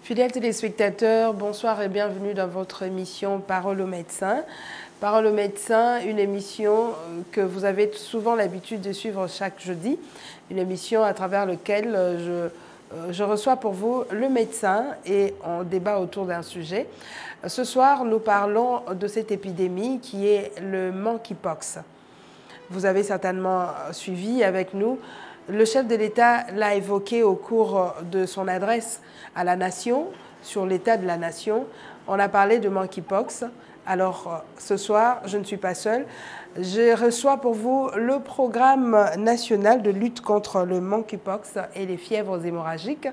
Fidèles téléspectateurs, bonsoir et bienvenue dans votre émission Parole aux médecins. Parole aux médecins, une émission que vous avez souvent l'habitude de suivre chaque jeudi. Une émission à travers laquelle je reçois pour vous le médecin et on débat autour d'un sujet. Ce soir, nous parlons de cette épidémie qui est le monkeypox. Vous avez certainement suivi avec nous. Le chef de l'État l'a évoqué au cours de son adresse à la nation, sur l'état de la nation. On a parlé de monkeypox. Alors, ce soir, je ne suis pas seule. Je reçois pour vous le programme national de lutte contre le monkeypox et les fièvres hémorragiques.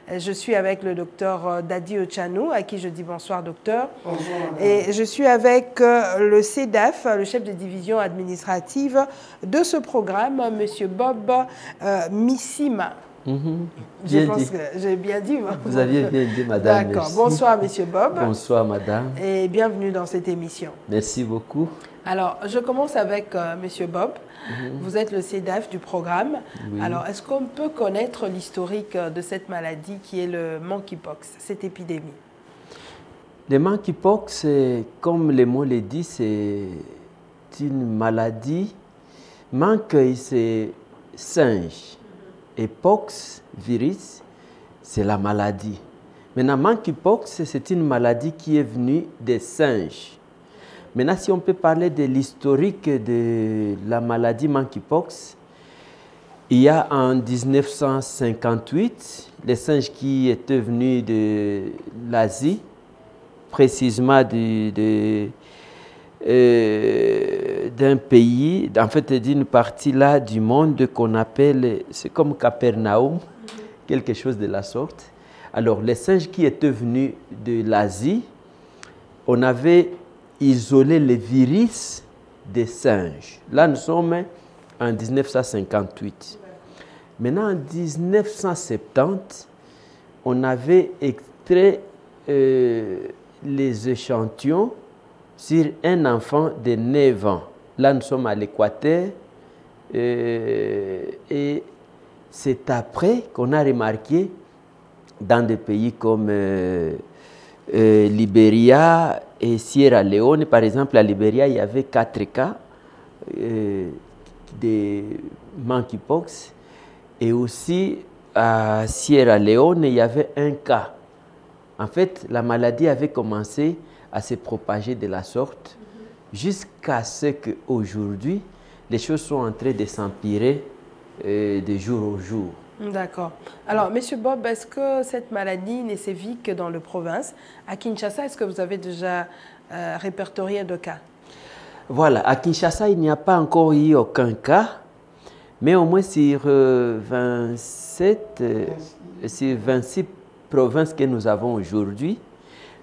Je suis avec le docteur Dadi Ochanou, à qui je dis bonsoir, docteur. Bonsoir. Et je suis avec le CEDAF, le chef de division administrative de ce programme, M. Bob Missima. Je pense que j'ai bien dit. Vous aviez bien dit, madame. D'accord. Bonsoir, M. Bob. Bonsoir, madame. Et bienvenue dans cette émission. Merci beaucoup. Alors, je commence avec M. Bob. Vous êtes le CEDAF du programme. Oui. Alors, est-ce qu'on peut connaître l'historique de cette maladie qui est le monkeypox, cette épidémie? Le monkeypox, comme le mot le dit, c'est une maladie. Monkey, c'est singe. Et pox, virus, c'est la maladie. Maintenant, monkeypox, c'est une maladie qui est venue des singes. Maintenant, si on peut parler de l'historique de la maladie monkeypox, il y a en 1958, les singes qui étaient venus de l'Asie, précisément d'un pays, en fait d'une partie là du monde qu'on appelle, c'est comme Capernaum, quelque chose de la sorte. Alors, les singes qui étaient venus de l'Asie, on avait isolé les virus des singes. Là, nous sommes en 1958. Maintenant, en 1970, on avait extrait les échantillons sur un enfant de 9 ans. Là, nous sommes à l'Équateur. Et c'est après qu'on a remarqué dans des pays comme Libéria et Sierra Leone. Par exemple, à Libéria, il y avait 4 cas de monkeypox. Et aussi, à Sierra Leone, il y avait 1 cas. En fait, la maladie avait commencé à se propager de la sorte jusqu'à ce qu'aujourd'hui, les choses sont en train de s'empirer de jour au jour. D'accord. Alors, M. Bob, est-ce que cette maladie ne sévit que dans les provinces? À Kinshasa, est-ce que vous avez déjà répertorié de cas? Voilà, à Kinshasa, il n'y a pas encore eu aucun cas, mais au moins sur 26 provinces que nous avons aujourd'hui,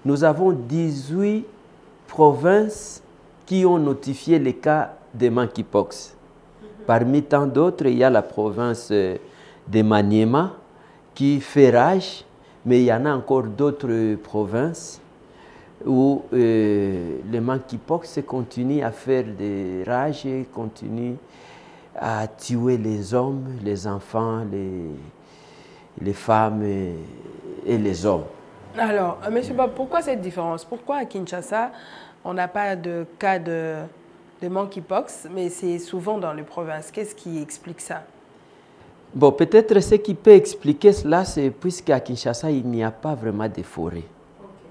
nous avons 18 provinces qui ont notifié les cas de monkeypox. Parmi tant d'autres, il y a la province de Maniema qui fait rage, mais il y en a encore d'autres provinces où le monkeypox continue à faire des rages, continue à tuer les hommes, les enfants, les femmes et les hommes. Alors, M. Bob, pourquoi cette différence? Pourquoi à Kinshasa, on n'a pas de cas de monkeypox, mais c'est souvent dans les provinces? Qu'est-ce qui explique ça? Bon, peut-être ce qui peut expliquer cela, c'est puisqu'à Kinshasa, il n'y a pas vraiment de forêt. Okay.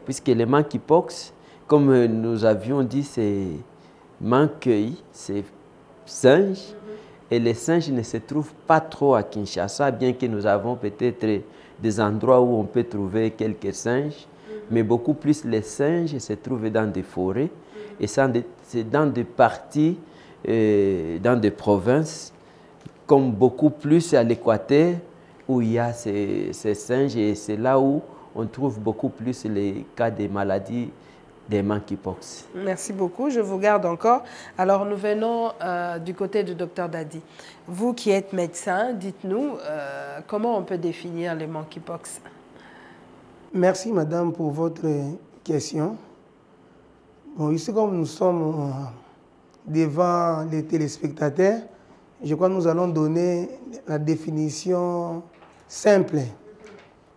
Puisque le monkeypox, comme nous avions dit, c'est monkey, c'est singe. Et les singes ne se trouvent pas trop à Kinshasa, bien que nous avons peut-être des endroits où on peut trouver quelques singes. Mais beaucoup plus les singes se trouvent dans des forêts. Et c'est dans des parties, dans des provinces, comme beaucoup plus à l'Équateur, où il y a ces singes. Et c'est là où on trouve beaucoup plus les cas de maladies des monkeypox. Merci beaucoup, je vous garde encore. Alors nous venons du côté du docteur Dadi. Vous qui êtes médecin, dites-nous comment on peut définir les monkeypox? Merci madame pour votre question. Bon, ici comme nous sommes devant les téléspectateurs, je crois que nous allons donner la définition simple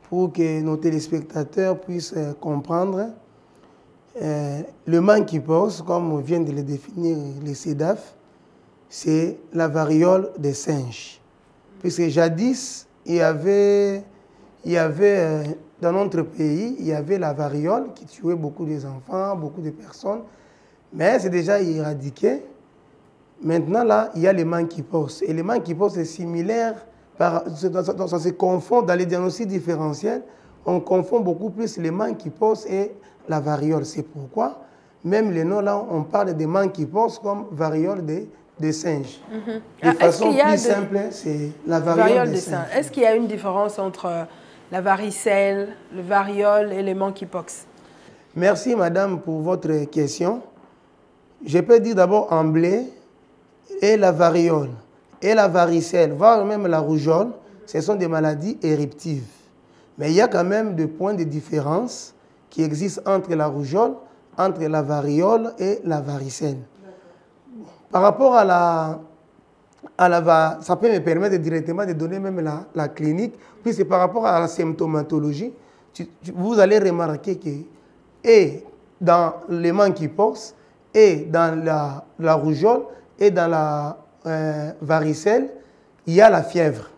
pour que nos téléspectateurs puissent comprendre. Le monkeypox, comme vient de le définir le CEDAF, c'est la variole des singes. Puisque jadis, il y avait dans notre pays, il y avait la variole qui tuait beaucoup d'enfants, beaucoup de personnes, mais c'est déjà éradiqué. Maintenant, là, il y a le monkeypox. Et le monkeypox est similaire, ça se confond dans les diagnostics différentiels. On confond beaucoup plus le monkeypox et la variole. C'est pourquoi, même les noms là, on parle de monkeypox comme variole des singes. De façon plus simple, c'est la variole des singes. Est-ce qu'il y a une différence entre la varicelle, le variole et le monkeypox? Merci, madame, pour votre question. Je peux dire d'abord emblée et la variole et la varicelle, voire même la rougeole, ce sont des maladies éruptives. Mais il y a quand même des points de différence qui existent entre la rougeole, entre la variole et la varicelle. Par rapport à ça peut me permettre directement de donner même la clinique, puisque par rapport à la symptomatologie, vous allez remarquer que et dans les monkeypox, et dans la rougeole, et dans la varicelle, il y a la fièvre.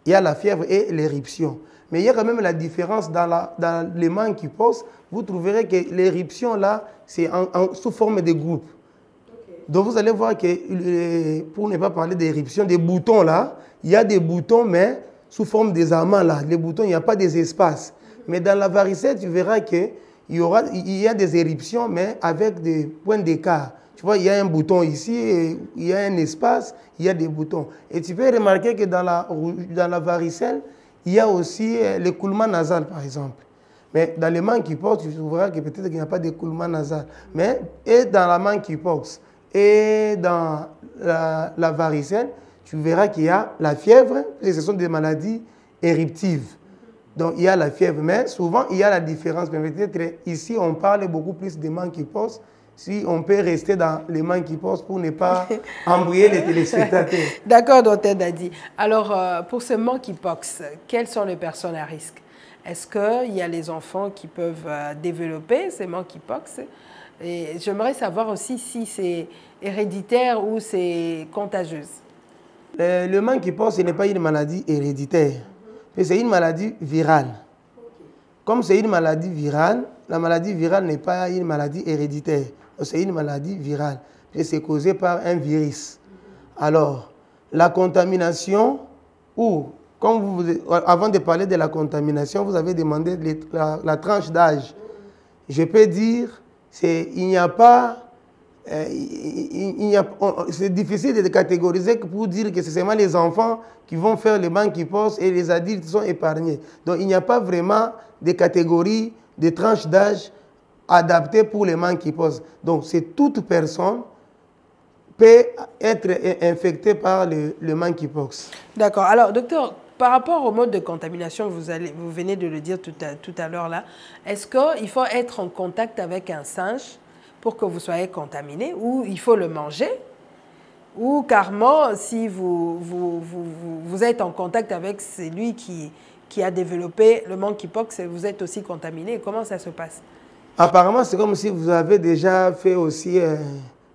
Il y a la fièvre et l'éruption. Mais il y a quand même la différence dans les monkeypox. Vous trouverez que l'éruption là, c'est sous forme de groupe. Donc vous allez voir que, pour ne pas parler d'éruption, des boutons là, il y a des boutons, mais sous forme des amants là. Les boutons, il n'y a pas des espaces. Mais dans la varicelle, tu verras qu'il y a des éruptions, mais avec des points d'écart. Tu vois, il y a un bouton ici, il y a un espace, il y a des boutons. Et tu peux remarquer que dans la varicelle, il y a aussi l'écoulement nasal, par exemple. Mais dans les monkeypox, tu verras que peut-être qu'il n'y a pas d'écoulement nasal. Mais et dans la monkeypox et dans la varicelle, tu verras qu'il y a la fièvre, et ce sont des maladies éruptives. Donc il y a la fièvre, mais souvent il y a la différence. Mais peut-être ici, on parle beaucoup plus de monkeypox. Si on peut rester dans les monkeypox pour ne pas embrouiller les téléspectateurs. D'accord, docteur Dadi. Alors, pour ce monkeypox, quelles sont les personnes à risque? Est-ce qu'il y a les enfants qui peuvent développer ces monkeypox? Et j'aimerais savoir aussi si c'est héréditaire ou c'est contagieuse. Le monkeypox, ce n'est pas une maladie héréditaire, mais c'est une maladie virale. Comme c'est une maladie virale, la maladie virale n'est pas une maladie héréditaire. C'est une maladie virale. Et c'est causé par un virus. Alors, la contamination, ou, avant de parler de la contamination, vous avez demandé la tranche d'âge. Je peux dire, c'est difficile de catégoriser pour dire que c'est seulement les enfants qui vont faire les monkeypox et les adultes sont épargnés. Donc, il n'y a pas vraiment de catégories, de tranches d'âge adaptées pour les monkeypox. Donc, c'est toute personne peut être infectée par le monkeypox. D'accord. Alors, docteur, par rapport au mode de contamination, vous venez de le dire tout à l'heure là, est-ce qu'il faut être en contact avec un singe pour que vous soyez contaminé, ou il faut le manger, ou carrément, si vous êtes en contact avec celui qui a développé le monkeypox, vous êtes aussi contaminé? Comment ça se passe? Apparemment, c'est comme si vous avez déjà fait aussi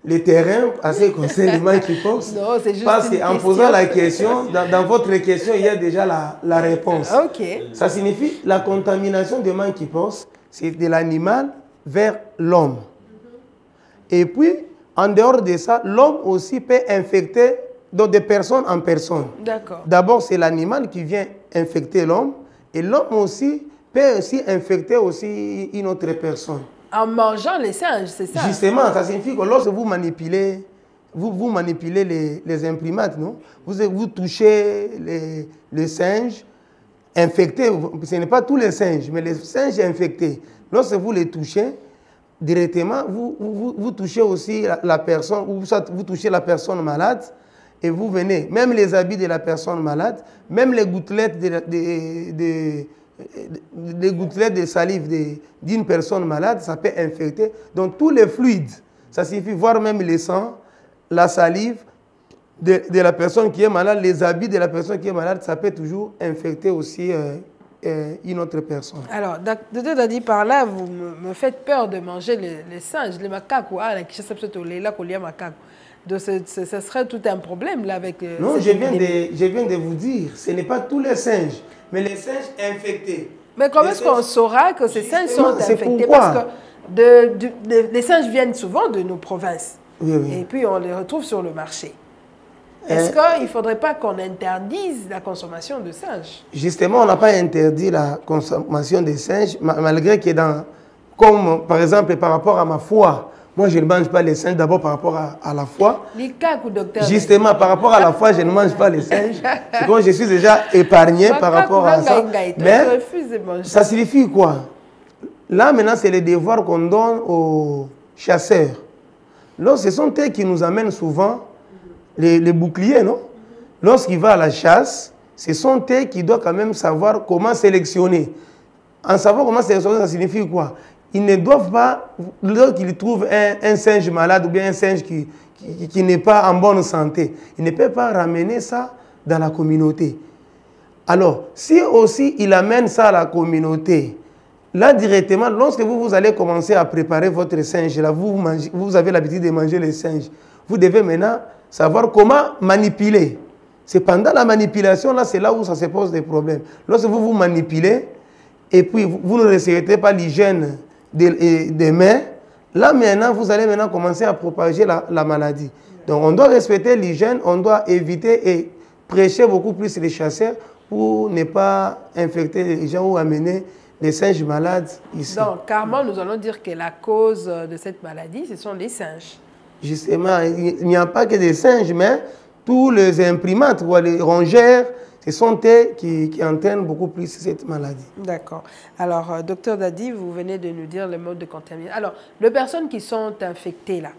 le terrain à ce qui concerne le monkeypox. Non, c'est juste parce qu'en posant la question, dans votre question, il y a déjà la réponse. Ok. Ça signifie la contamination de monkeypox, c'est de l'animal vers l'homme. Et puis, en dehors de ça, l'homme aussi peut infecter de personne en personne. D'accord. D'abord, c'est l'animal qui vient infecter l'homme, et l'homme aussi peut aussi infecter aussi une autre personne. En mangeant les singes, c'est ça? Justement, ça signifie que lorsque vous manipulez, vous manipulez les imprimantes, non? Vous touchez les singes infectés. Ce n'est pas tous les singes, mais les singes infectés. Lorsque vous les touchez, directement, vous touchez aussi la personne, ou vous touchez la personne malade, et vous venez, même les habits de la personne malade, même les gouttelettes les gouttelettes de salive d'une personne malade, ça peut infecter. Donc tous les fluides, ça suffit, voire même le sang, la salive de la personne qui est malade, les habits de la personne qui est malade, ça peut toujours infecter aussi une autre personne. Alors, docteur Dadi, par là, vous me faites peur de manger les singes, les macaques. Donc, ce serait tout un problème là avec... Non, je viens de vous dire, ce n'est pas tous les singes, mais les singes infectés. Mais comment est-ce qu'on saura que ces singes sont infectés? Pourquoi? Parce que les singes viennent souvent de nos provinces. Oui, oui. Et puis, on les retrouve sur le marché. Est-ce qu'il ne faudrait pas qu'on interdise la consommation de singes? Justement, on n'a pas interdit la consommation des singes, malgré que comme par exemple par rapport à ma foi, moi je ne mange pas les singes d'abord par rapport à la foi. Justement, par rapport à la foi, je ne mange pas les singes. C'est comme je suis déjà épargné par rapport à ça. Mais ça signifie quoi? Là maintenant, c'est le devoir qu'on donne aux chasseurs. Là, ce sont eux qui nous amènent souvent les boucliers, non? Lorsqu'il va à la chasse, ce sont eux qui doivent quand même savoir comment sélectionner. En savoir comment sélectionner, ça signifie quoi? Ils ne doivent pas, lorsqu'ils trouvent un singe malade ou bien un singe qui n'est pas en bonne santé, ils ne peuvent pas ramener ça dans la communauté. Alors, si aussi il amène ça à la communauté, là directement, lorsque vous allez commencer à préparer votre singe, là, vous avez l'habitude de manger les singes, vous devez maintenant savoir comment manipuler. C'est pendant la manipulation, là, c'est là où ça se pose des problèmes. Lorsque vous manipulez, et puis vous ne respectez pas l'hygiène des mains, là maintenant, vous allez maintenant commencer à propager la maladie. Donc on doit respecter l'hygiène, on doit éviter et prêcher beaucoup plus les chasseurs pour ne pas infecter les gens ou amener les singes malades ici. Donc, carrément, nous allons dire que la cause de cette maladie, ce sont les singes. Justement, il n'y a pas que des singes, mais tous les imprimantes ou les rongères, ce sont eux qui entraînent beaucoup plus cette maladie. D'accord. Alors, docteur Dadi, vous venez de nous dire le mode de contamination. Alors, les personnes qui sont infectées là,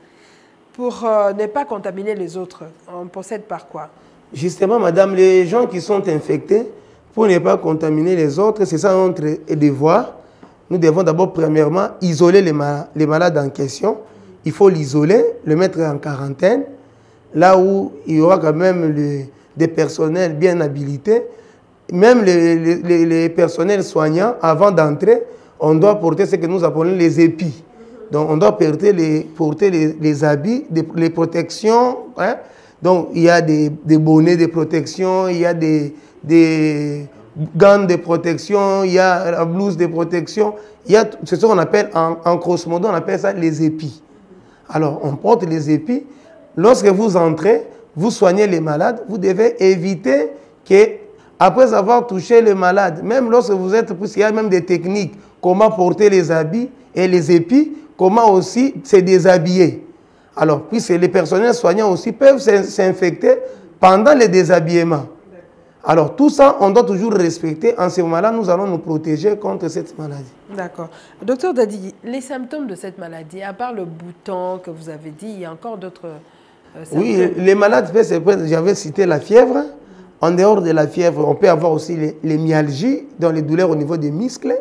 pour ne pas contaminer les autres, on procède par quoi? Justement, madame, les gens qui sont infectés, pour ne pas contaminer les autres, c'est ça notre devoir. Nous devons d'abord, premièrement, isoler les malades en question. Il faut l'isoler, le mettre en quarantaine, là où il y aura quand même des personnels bien habilités. Même les personnels soignants, avant d'entrer, on doit porter ce que nous appelons les épis. Donc, on doit porter les habits, les protections. Hein? Donc, il y a des bonnets de protection, il y a des gants de protection, il y a la blouse de protection. C'est ce qu'on appelle, en grosso modo, on appelle ça les épis. Alors, on porte les épis. Lorsque vous entrez, vous soignez les malades, vous devez éviter que, après avoir touché le malade, même lorsque vous êtes, puisqu'il y a même des techniques, comment porter les habits et les épis, comment aussi se déshabiller. Alors, puisque les personnels soignants aussi peuvent s'infecter pendant le déshabillement. Alors, tout ça, on doit toujours respecter. En ce moment-là, nous allons nous protéger contre cette maladie. D'accord. Docteur Dadi, les symptômes de cette maladie, à part le bouton que vous avez dit, il y a encore d'autres symptômes? Oui, les malades, j'avais cité la fièvre. En dehors de la fièvre, on peut avoir aussi les myalgies, dans les douleurs au niveau des muscles.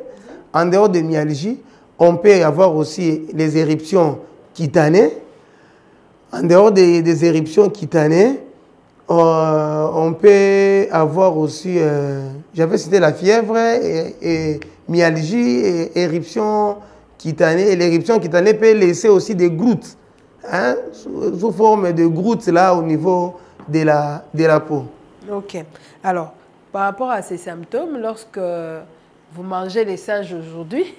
En dehors des myalgies, on peut avoir aussi les éruptions cutanées. En dehors des éruptions cutanées, on peut avoir aussi, j'avais cité la fièvre et myalgie et éruption cutanée. Et l'éruption cutanée peut laisser aussi des gouttes, hein, sous forme de gouttes là au niveau de la peau. Ok. Alors, par rapport à ces symptômes, lorsque vous mangez les singes aujourd'hui,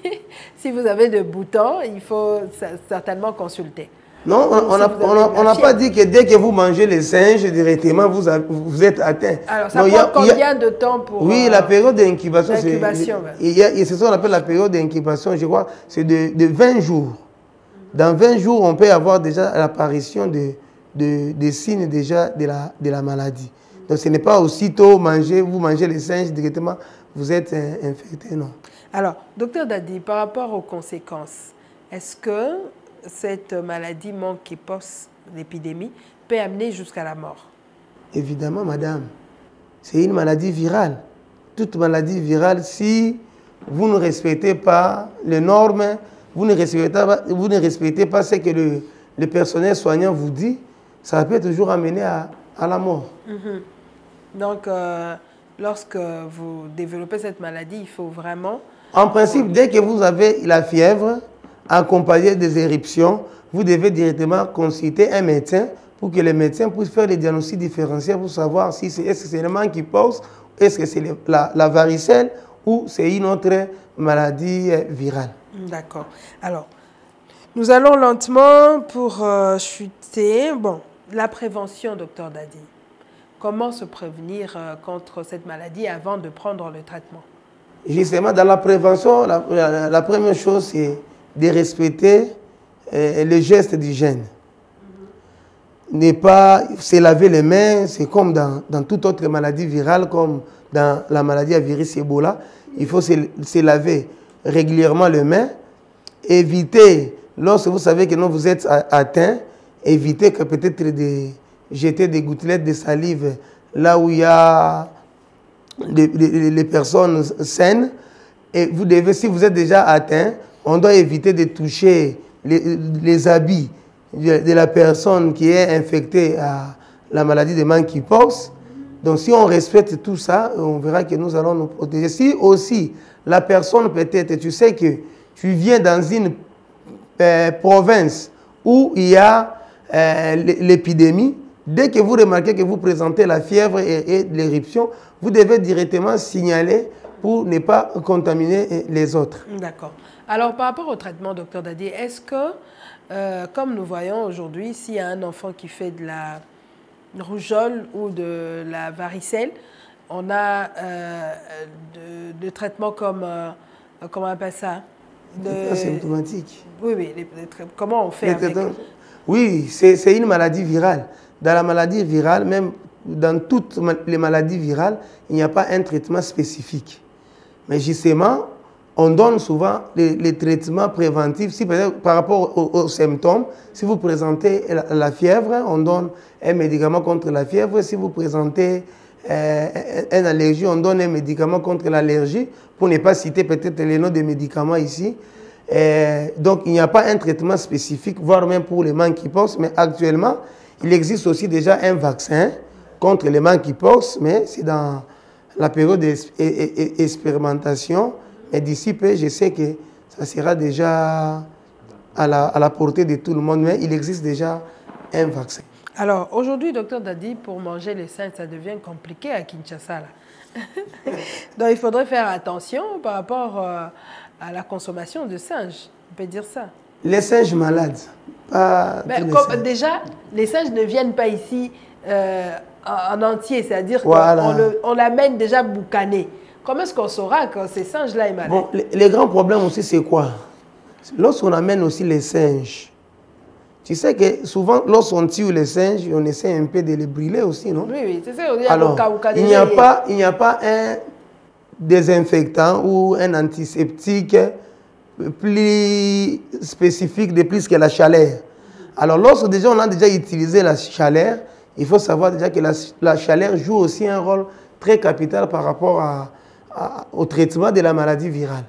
si vous avez des boutons, il faut certainement consulter. Non, on n'a pas dit que dès que vous mangez les singes, directement, vous êtes atteint. Alors, ça prend combien de temps pour... Oui, la période d'incubation, c'est ce qu'on appelle la période d'incubation, je crois, c'est de 20 jours. Dans 20 jours, on peut avoir déjà l'apparition des signes déjà de la maladie. Donc, ce n'est pas aussitôt vous mangez les singes directement, vous êtes infecté, non. Alors, docteur Dadi, par rapport aux conséquences, est-ce que cette maladie monkeypox, l'épidémie, peut amener jusqu'à la mort? Évidemment, madame. C'est une maladie virale. Toute maladie virale, si vous ne respectez pas les normes, vous ne respectez pas ce que le personnel soignant vous dit, ça peut toujours amener à la mort. Mm-hmm. Donc, lorsque vous développez cette maladie, il faut vraiment... En principe, dès que vous avez la fièvre, accompagnée des éruptions, vous devez directement consulter un médecin pour que le médecin puisse faire des diagnostics différentiels pour savoir si est-ce que c'est le monkeypox, est-ce que c'est la varicelle ou c'est une autre maladie virale. D'accord. Alors, nous allons lentement pour chuter. Bon, la prévention, docteur Dadi. Comment se prévenir contre cette maladie avant de prendre le traitement? Justement, dans la prévention, la première chose, c'est de respecter les gestes d'hygiène. Ne pas se laver les mains, c'est comme dans toute autre maladie virale, comme dans la maladie à virus Ebola. Il faut se laver régulièrement les mains. Éviter, lorsque vous savez que non, vous êtes atteint, éviter que peut-être de jeter des gouttelettes de salive là où il y a les personnes saines. Et vous devez, si vous êtes déjà atteint, on doit éviter de toucher les habits de la personne qui est infectée à la maladie de monkeypox. Donc si on respecte tout ça, on verra que nous allons nous protéger. Si aussi la personne peut-être, tu sais que tu viens dans une province où il y a l'épidémie, dès que vous remarquez que vous présentez la fièvre et l'éruption, vous devez directement signaler pour ne pas contaminer les autres. D'accord. Alors, par rapport au traitement, docteur Dadi, est-ce que, comme nous voyons aujourd'hui, s'il y a un enfant qui fait de la rougeole ou de la varicelle, on a de traitements comme, comment on appelle ça? Asymptomatique. Oui, oui. Comment on fait avec... Oui, c'est une maladie virale. Dans la maladie virale, même dans toutes les maladies virales, il n'y a pas un traitement spécifique. Mais justement, on donne souvent les traitements préventifs. Si par rapport aux symptômes, si vous présentez la fièvre, on donne un médicament contre la fièvre. Si vous présentez une allergie, on donne un médicament contre l'allergie, pour ne pas citer peut-être les noms des médicaments ici. Donc, il n'y a pas un traitement spécifique, voire même pour les monkeypox, mais actuellement, il existe aussi déjà un vaccin contre les monkeypox, mais c'est dans la période d'expérimentation. Et d'ici peu, je sais que ça sera déjà à la portée de tout le monde, mais il existe déjà un vaccin. Alors, aujourd'hui, docteur Dadi, pour manger les singes, ça devient compliqué à Kinshasa, là. Donc, il faudrait faire attention par rapport à la consommation de singes. On peut dire ça. Les singes malades, pas ben, singes. Déjà, les singes ne viennent pas ici en entier, c'est-à-dire qu'on l'amène déjà boucané. Comment est-ce qu'on saura que ces singes-là sont malades? Bon, les grands problèmes aussi, c'est quoi? Lorsqu'on amène aussi les singes, tu sais que souvent, lorsqu'on tue les singes, on essaie un peu de les brûler aussi, non? Oui, oui, c'est ça. Alors, il n'y a pas un désinfectant ou un antiseptique plus spécifique de plus que la chaleur. Alors, lorsque déjà on a déjà utilisé la chaleur, il faut savoir déjà que la chaleur joue aussi un rôle très capital par rapport au traitement de la maladie virale.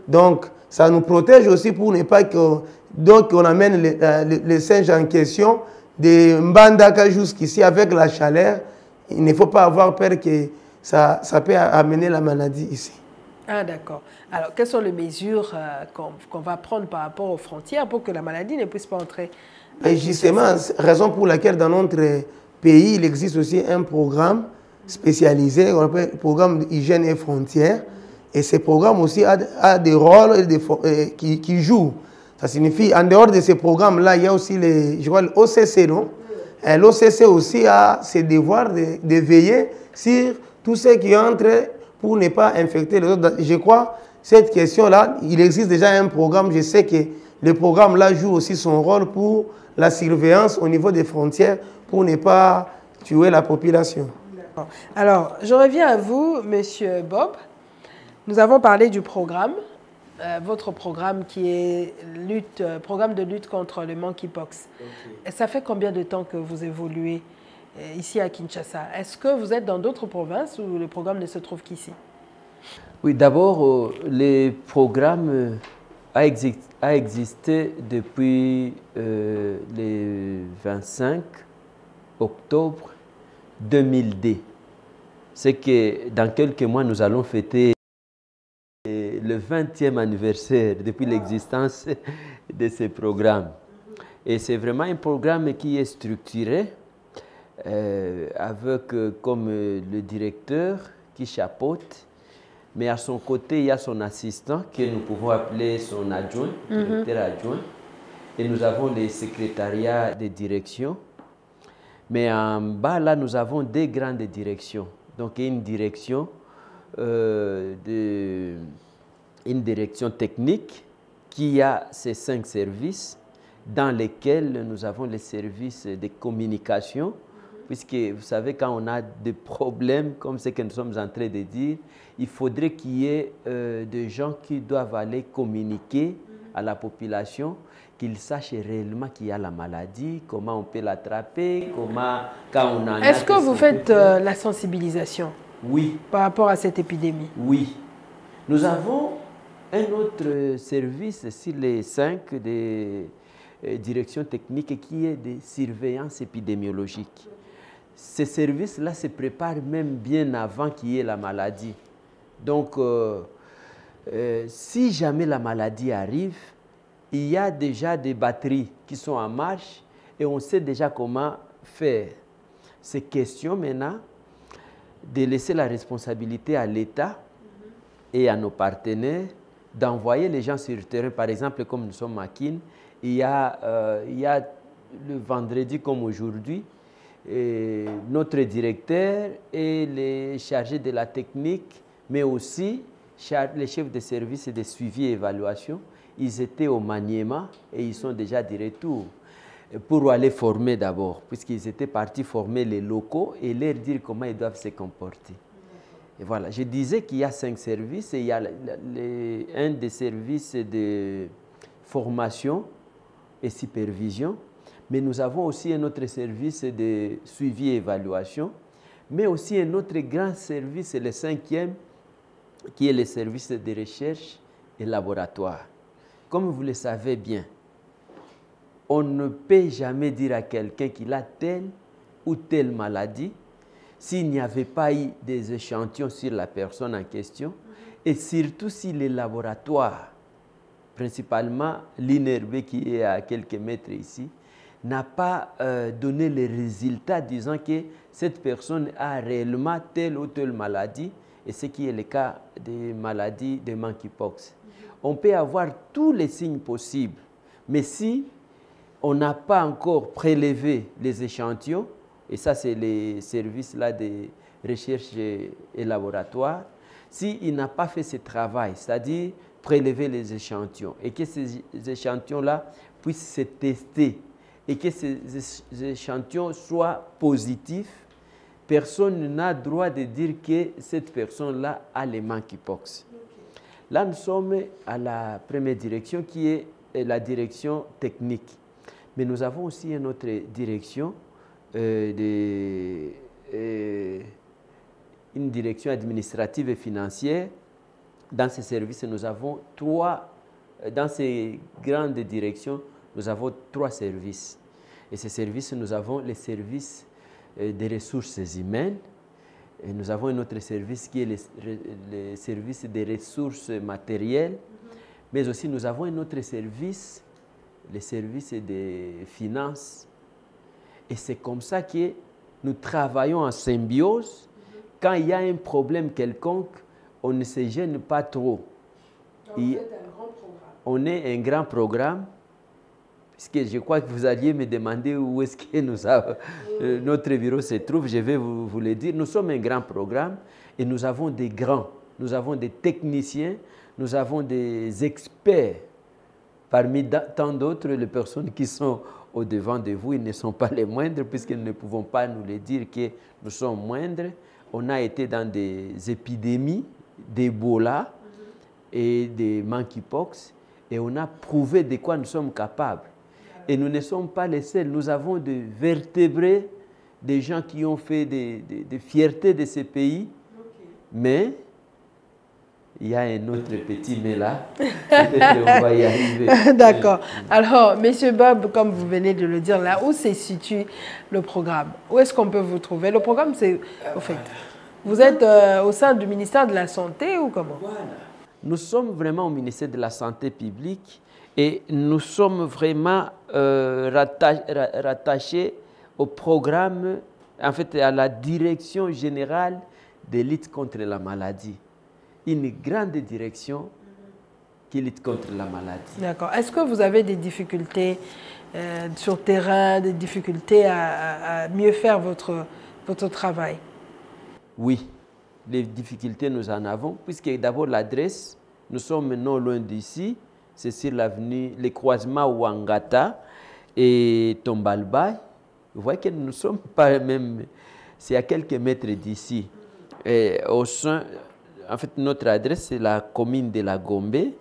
Donc, ça nous protège aussi pour ne pas que... Donc, on amène les singes en question de Mbandaka jusqu'ici avec la chaleur. Il ne faut pas avoir peur que ça peut amener la maladie ici. Ah, d'accord. Alors, quelles sont les mesures qu'on va prendre par rapport aux frontières pour que la maladie ne puisse pas entrer? Et justement, raison pour laquelle dans notre pays, il existe aussi un programme spécialisé, on appelle le programme d'hygiène et frontières. Et ce programme aussi a des rôles qui jouent. Ça signifie, en dehors de ces programmes-là, il y a aussi l'OCC, non? L'OCC aussi a ses devoirs de veiller sur tous ceux qui entrent pour ne pas infecter les autres. Je crois, cette question-là, il existe déjà un programme. Je sais que le programme-là joue aussi son rôle pour la surveillance au niveau des frontières pour ne pas tuer la population. Alors, je reviens à vous, Monsieur Bob. Nous avons parlé du programme, votre programme qui est programme de lutte contre le monkeypox. Okay. Ça fait combien de temps que vous évoluez ici à Kinshasa? Est-ce que vous êtes dans d'autres provinces ou le programme ne se trouve qu'ici? Oui, d'abord, le programme a existé depuis le 25 octobre 2002. c'est que dans quelques mois, nous allons fêter le 20e anniversaire depuis l'existence de ce programme. Et c'est vraiment un programme qui est structuré avec comme le directeur qui chapeaute, mais à son côté, il y a son assistant que nous pouvons appeler son adjoint, directeur adjoint. Et nous avons les secrétariats de direction. Mais en bas, là, nous avons deux grandes directions. Donc, une direction, une direction technique qui a ces 5 services dans lesquels nous avons les services de communication. Puisque, vous savez, quand on a des problèmes, comme ce que nous sommes en train de dire, il faudrait qu'il y ait des gens qui doivent aller communiquer à la population, qu'ils sachent réellement qu'il y a la maladie, comment on peut l'attraper, comment, quand on en a... Est-ce que vous faites la sensibilisation? Oui. Par rapport à cette épidémie? Oui. Nous avons un autre service sur les 5 des directions techniques qui est de surveillance épidémiologique. Ces services-là se préparent même bien avant qu'il y ait la maladie. Donc, si jamais la maladie arrive, il y a déjà des batteries qui sont en marche et on sait déjà comment faire. C'est question maintenant de laisser la responsabilité à l'État et à nos partenaires d'envoyer les gens sur le terrain. Par exemple, comme nous sommes à Kin, il y a le vendredi comme aujourd'hui, notre directeur et les chargés de la technique, mais aussi les chefs de service de suivi et évaluation, ils étaient au Maniema et ils sont déjà de retour pour aller former d'abord, puisqu'ils étaient partis former les locaux et leur dire comment ils doivent se comporter. Et voilà, je disais qu'il y a 5 services et il y a un des services de formation et supervision, mais nous avons aussi un autre service de suivi et évaluation, mais aussi un autre grand service, le 5e, qui est le service de recherche et laboratoire. Comme vous le savez bien, on ne peut jamais dire à quelqu'un qu'il a telle ou telle maladie s'il n'y avait pas eu des échantillons sur la personne en question et surtout si les laboratoires, principalement l'INRB qui est à quelques mètres ici, n'a pas donné les résultats disant que cette personne a réellement telle ou telle maladie, et ce qui est le cas des maladies de monkeypox. On peut avoir tous les signes possibles, mais si on n'a pas encore prélevé les échantillons, et ça c'est les services là de recherche et laboratoire, s'il n'a pas fait ce travail, c'est-à-dire prélever les échantillons, et que ces échantillons-là puissent se tester, et que ces échantillons soient positifs, personne n'a droit de dire que cette personne-là a les monkeypox. Là, nous sommes à la première direction qui est la direction technique. Mais nous avons aussi une autre direction, une direction administrative et financière. Dans ces services, nous avons dans ces grandes directions, nous avons 3 services. Et ces services, nous avons les services des ressources humaines. Et nous avons un autre service qui est le service des ressources matérielles. Mais aussi, nous avons un autre service, le service des finances. Et c'est comme ça que nous travaillons en symbiose. Quand il y a un problème quelconque, on ne se gêne pas trop. Donc, vous êtes un grand programme. On est un grand programme. Parce que je crois que vous alliez me demander où est-ce que notre bureau se trouve. Je vais vous le dire. Nous sommes un grand programme et nous avons des grands. Nous avons des techniciens, nous avons des experts. Parmi tant d'autres, les personnes qui sont au-devant de vous, ils ne sont pas les moindres puisque nous ne pouvons pas nous le dire que nous sommes moindres. On a été dans des épidémies d'Ebola et de monkeypox et on a prouvé de quoi nous sommes capables. Et nous ne sommes pas les seuls. Nous avons des vertébrés, des gens qui ont fait des fiertés de ces pays. Mais il y a un autre petit mais là. Peut-être qu'on va y arriver. D'accord. Alors, Monsieur Bob, comme vous venez de le dire, là où se situe le programme? Où est-ce qu'on peut vous trouver? Le programme, c'est, au fait... Vous êtes au sein du ministère de la Santé ou comment? Voilà. Nous sommes vraiment au ministère de la Santé publique et nous sommes vraiment rattachés au programme, en fait, à la direction générale de lutte contre la maladie. Une grande direction qui lutte contre la maladie. D'accord. Est-ce que vous avez des difficultés sur terrain, des difficultés à mieux faire votre travail? Oui, les difficultés nous en avons, puisque d'abord l'adresse, nous sommes non loin d'ici, c'est sur l'avenue, les croisements Ouangata et Tombalbaye. Vous voyez que nous ne sommes pas même, c'est à quelques mètres d'ici. En fait, notre adresse, c'est la commune de la Gombe,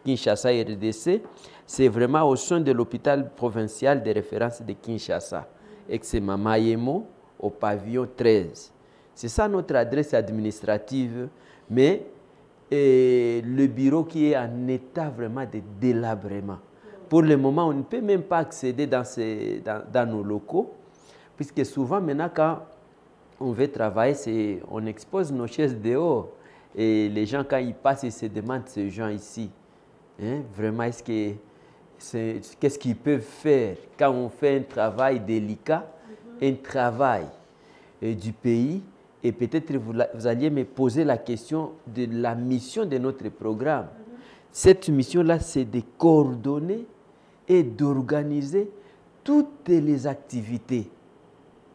Kinshasa RDC. C'est vraiment au sein de l'hôpital provincial de référence de Kinshasa. Et c'est Mamayemo au pavillon 13. C'est ça notre adresse administrative, mais le bureau qui est en état vraiment de délabrement. Pour le moment, on ne peut même pas accéder dans nos locaux, puisque souvent maintenant quand on veut travailler, on expose nos chaises dehors. Et les gens, quand ils passent, ils se demandent, ces gens ici, hein, vraiment, qu'est-ce qu'ils peuvent faire quand on fait un travail délicat, un travail du pays. Et peut-être vous alliez me poser la question de la mission de notre programme. Cette mission-là, c'est de coordonner et d'organiser toutes les activités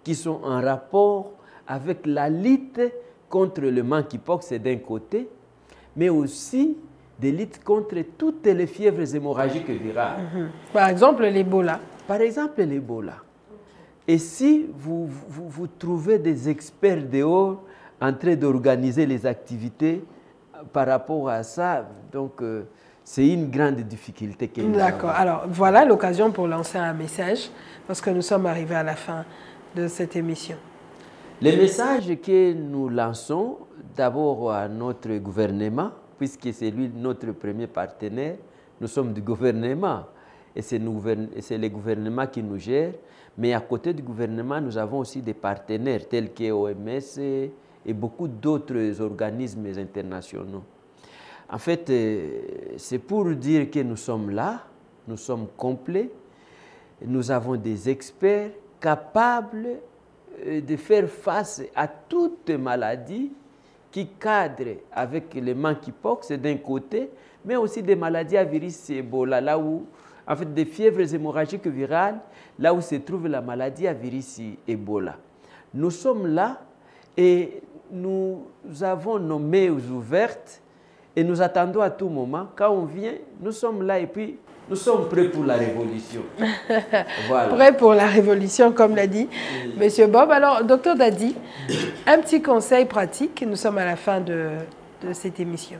qui sont en rapport avec la lutte contre le monkeypox d'un côté, mais aussi de lutte contre toutes les fièvres hémorragiques virales. Par exemple, l'Ebola. Par exemple, l'Ebola. Et si vous trouvez des experts dehors en train d'organiser les activités par rapport à ça, donc c'est une grande difficulté. D'accord. Alors voilà l'occasion pour lancer un message, parce que nous sommes arrivés à la fin de cette émission. Le message que nous lançons d'abord à notre gouvernement, puisque c'est lui notre premier partenaire, nous sommes du gouvernement et c'est le gouvernement qui nous gère. Mais à côté du gouvernement, nous avons aussi des partenaires tels que l'OMS et beaucoup d'autres organismes internationaux. En fait, c'est pour dire que nous sommes là, nous sommes complets, nous avons des experts capables de faire face à toutes les maladies qui cadrent avec le monkeypox d'un côté, mais aussi des maladies à virus Ebola, là où, en fait, des fièvres hémorragiques virales, là où se trouve la maladie à virus Ebola. Nous sommes là et nous avons nos mains ouvertes et nous attendons à tout moment. Quand on vient, nous sommes là et puis nous sommes prêts pour la révolution. Voilà. Prêts pour la révolution, comme l'a dit M. Bob. Alors, docteur Dadi, un petit conseil pratique. Nous sommes à la fin de cette émission.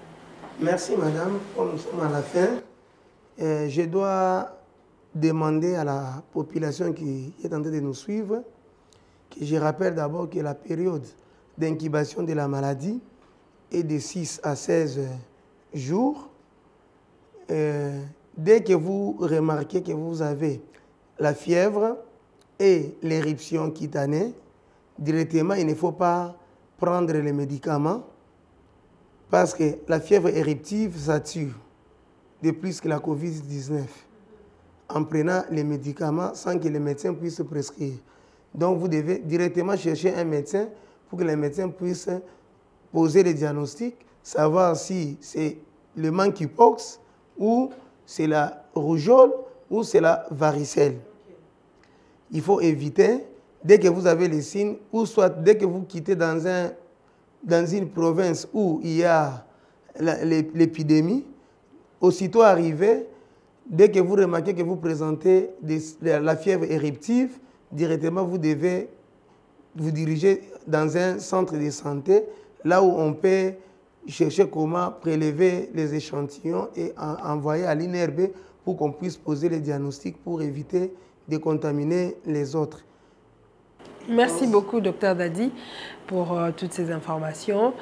Merci, madame. Comme nous sommes à la fin, je dois demander à la population qui est en train de nous suivre que je rappelle d'abord que la période d'incubation de la maladie est de 6 à 16 jours. Dès que vous remarquez que vous avez la fièvre et l'éruption cutanée, directement, il ne faut pas prendre les médicaments parce que la fièvre éruptive, ça tue de plus que la COVID-19 en prenant les médicaments sans que les médecins puissent prescrire. Donc, vous devez directement chercher un médecin pour que les médecins puissent poser le diagnostic, savoir si c'est le monkeypox ou c'est la rougeole ou c'est la varicelle. Il faut éviter, dès que vous avez les signes, ou soit dès que vous quittez dans une province où il y a l'épidémie, aussitôt arrivé, dès que vous remarquez que vous présentez la fièvre éruptive, directement vous devez vous diriger dans un centre de santé, là où on peut chercher comment prélever les échantillons et envoyer à l'INRB pour qu'on puisse poser les diagnostics pour éviter de contaminer les autres. Merci beaucoup, docteur Dadi, pour toutes ces informations.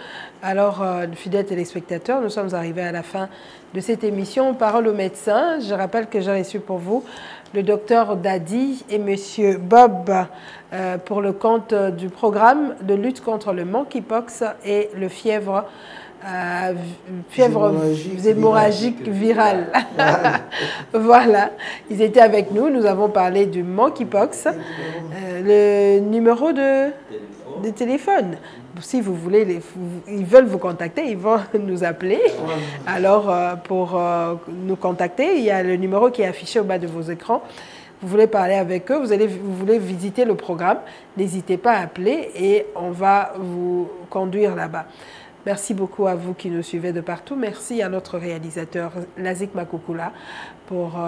Alors, fidèles téléspectateurs, nous sommes arrivés à la fin de cette émission Parole aux médecins. Je rappelle que j'ai reçu pour vous le docteur Dadi et monsieur Bob pour le compte du programme de lutte contre le monkeypox et le fièvre hémorragique virale. Voilà, ils étaient avec nous, nous avons parlé du monkeypox. Le numéro de téléphone, si vous voulez, ils veulent vous contacter, ils vont nous appeler. Alors, pour nous contacter, il y a le numéro qui est affiché au bas de vos écrans. Vous voulez parler avec eux, vous voulez visiter le programme, n'hésitez pas à appeler et on va vous conduire là-bas. Merci beaucoup à vous qui nous suivez de partout. Merci à notre réalisateur Lazik Makoukoula pour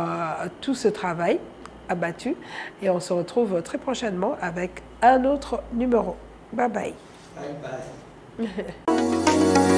tout ce travail abattu. Et on se retrouve très prochainement avec un autre numéro. Bye bye. Bye bye.